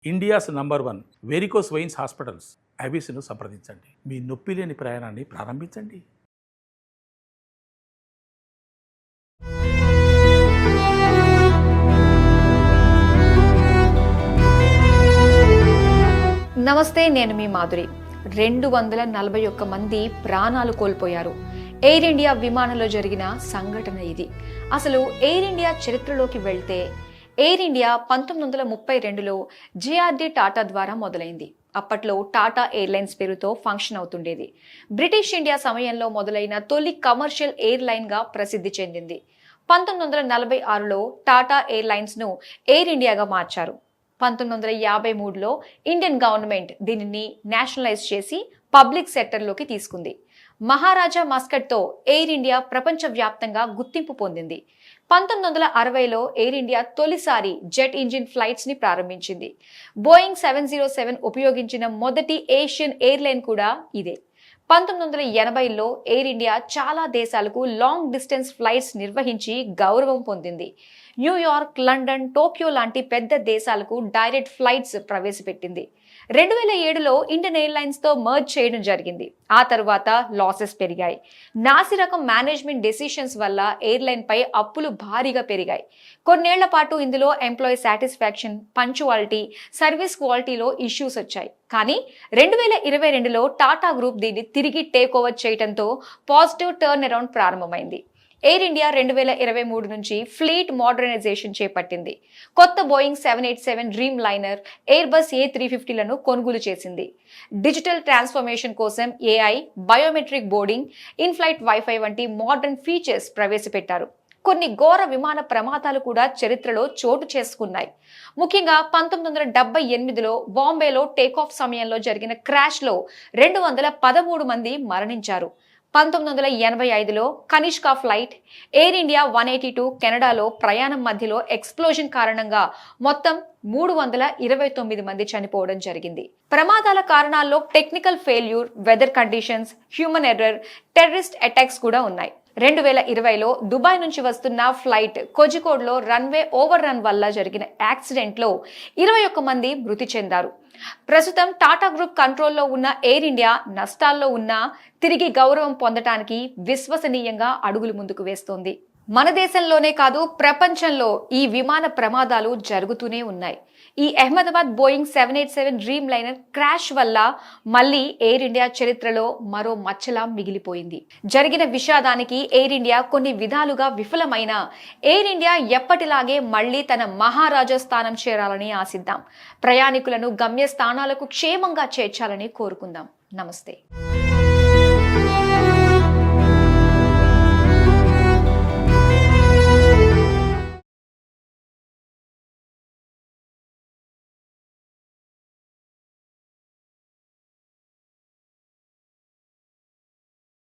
India's number 1 varicose veins hospitals ఐబీసీను సంప్రదించండి. మీ నొప్పి లేని ప్రయాణాన్ని ప్రారంభించండి. నమస్తే, నేను మీ మాధురి. 241 మంది ప్రాణాలు కోల్పోయారు. ఎయిర్ ఇండియా విమానంలో జరిగిన సంఘటన ఇది. అసలు ఎయిర్ ఇండియా చరిత్రలోకి వెళ్తే ఎయిర్ ఇండియా 1932లో జేఆర్డీ టాటా ద్వారా మొదలైంది. అప్పట్లో టాటా ఎయిర్లైన్స్ పేరుతో ఫంక్షన్ అవుతుండేది. బ్రిటిష్ ఇండియా సమయంలో మొదలైన తొలి కమర్షియల్ ఎయిర్లైన్గా ప్రసిద్ధి చెందింది. 1946లో టాటా ఎయిర్లైన్స్ను ఎయిర్ ఇండియాగా మార్చారు. 1953లో ఇండియన్ గవర్నమెంట్ దీనిని నేషనలైజ్ చేసి పబ్లిక్ సెక్టర్లోకి తీసుకుంది. మహారాజా మస్కట్తో ఎయిర్ ఇండియా ప్రపంచవ్యాప్తంగా గుర్తింపు పొందింది. 1960లో ఎయిర్ ఇండియా తొలిసారి జెట్ ఇంజిన్ ఫ్లైట్స్ ని ప్రారంభించింది. బోయింగ్ 707 ఉపయోగించిన మొదటి ఏషియన్ ఎయిర్లైన్ కూడా ఇదే. 1980లో ఎయిర్ ఇండియా చాలా దేశాలకు లాంగ్ డిస్టెన్స్ ఫ్లైట్స్ నిర్వహించి గౌరవం పొందింది. న్యూయార్క్, లండన్, టోక్యో లాంటి పెద్ద దేశాలకు డైరెక్ట్ ఫ్లైట్స్ ప్రవేశపెట్టింది. 2007లో ఇండియన్ ఎయిర్లైన్స్ తో మర్జ్ చేయడం జరిగింది. ఆ తర్వాత లాసెస్ పెరిగాయి. నాసిరకం మేనేజ్మెంట్ డెసిషన్స్ వల్ల ఎయిర్లైన్ పై అప్పులు భారీగా పెరిగాయి. కొన్నేళ్ల పాటు ఇందులో ఎంప్లాయీ సాటిస్ఫాక్షన్, పంచువాలిటీ, సర్వీస్ క్వాలిటీలో ఇష్యూస్ వచ్చాయి. కానీ 2022లో టాటా గ్రూప్ దీన్ని తిరిగి టేక్ ఓవర్ చేయడంతో పాజిటివ్ టర్న్ అరౌండ్ ప్రారంభమైంది. ఎయిర్ ఇండియా 2023 నుంచి ఫ్లీట్ మోడర్నైజేషన్ చేపట్టింది. కొత్త బోయింగ్ 787 డ్రీమ్ లైనర్, ఎయిర్బస్ A350లను కొనుగోలు చేసింది. డిజిటల్ ట్రాన్స్ఫర్మేషన్ కోసం AI, biometric boarding, in-flight wifi వంటి మోడర్న్ ఫీచర్స్ ప్రవేశపెట్టారు. కొన్ని ఘోర విమాన ప్రమాదాలు కూడా చరిత్రలో చోటు చేసుకున్నాయి. ముఖ్యంగా 1978లో బాంబేలో టేకాఫ్ సమయంలో జరిగిన క్రాష్లో 213 మంది మరణించారు. 1985లో కనిష్కా ఫ్లైట్, ఎయిర్ ఇండియా 182 కెనడాలో ప్రయాణం మధ్యలో ఎక్స్ప్లోజన్ కారణంగా మొత్తం 329 మంది చనిపోవడం జరిగింది. ప్రమాదాల కారణాల్లో technical failure, weather conditions, human error, terrorist attacks కూడా ఉన్నాయి. 2020లో దుబాయ్ నుంచి వస్తున్న ఫ్లైట్ కోజికోడ్లో రన్వే ఓవర్ రన్ వల్ల జరిగిన యాక్సిడెంట్లో 21 మంది మృతి చెందారు. ప్రస్తుతం టాటా గ్రూప్ కంట్రోల్లో ఉన్న ఎయిర్ ఇండియా నష్టాల్లో ఉన్నా తిరిగి గౌరవం పొందటానికి విశ్వసనీయంగా అడుగులు ముందుకు వేస్తోంది. మన దేశంలోనే కాదు, ప్రపంచంలో ఈ విమాన ప్రమాదాలు జరుగుతూనే ఉన్నాయి. ఈ Ahmedabad Boeing 787 dream liner crash వల్ల మళ్ళీ ఎయిర్ ఇండియా చరిత్రలో మరో మచ్చలా మిగిలిపోయింది. జరిగిన విషాదానికి ఎయిర్ ఇండియా కొన్ని విధాలుగా విఫలమైన ఎయిర్ ఇండియా ఎప్పటిలాగే మళ్ళీ తన మహారాజా స్థానం చేరాలని ఆశిద్దాం. ప్రయాణికులను గమ్యస్థానాలకు క్షేమంగా చేర్చాలని కోరుకుందాం. నమస్తే.